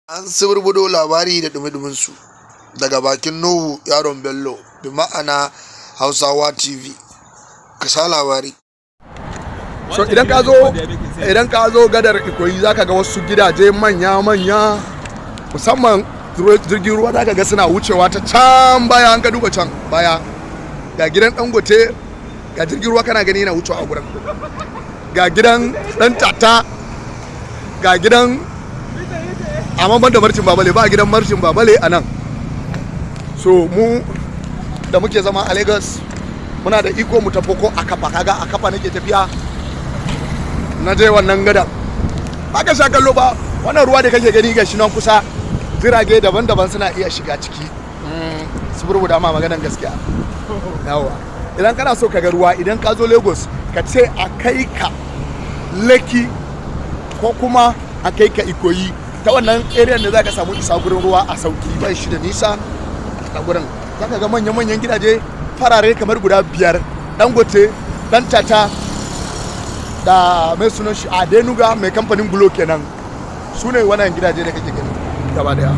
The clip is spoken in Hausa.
An suburbudo labari da dumi su daga bakin Nuhu yaron Bello, bi ma'ana Hausawa TV. Ka sha labari. So idan ka zo gadar Ikoyi zaka ga wasu gidaje manya musamman jirgin ruwa zaka ga suna wucewa ta can baya. An ka duba can baya ga gidan Dangote, ga jirgin ruwa kana gani yana wucewa a gurin, ga gidan dan tata, ga gidan amma ban da marcin babale, ba gidan marcin babale a nan. So mu da muke zama a Lagos muna da iko mu tafi ko a kafa. Kaga a kafa nake tafiya na je wannan gada, ba ka sha kallo ba. Wannan ruwa da kake gani gashi nan kusa, jirage daban-daban suna iya shiga ciki su burbuda ma maganan gaskiya. Yawa idan kana so ka ga ruwa, idan ka zo Lagos ka ce a kai ka Lekki ko kuma a kai ka Ikoyi, ta wannan area ne zaka samu isa gurin ruwa a sauki, bai shi da nisa. A gurin zaka ga manyan gidaje farare kamar guda 5, Dangote, dan tata da mai sunan shi Adenuga mai kamfanin Glo kenan. Su ne wannan gidaje da kake gani gaba daya.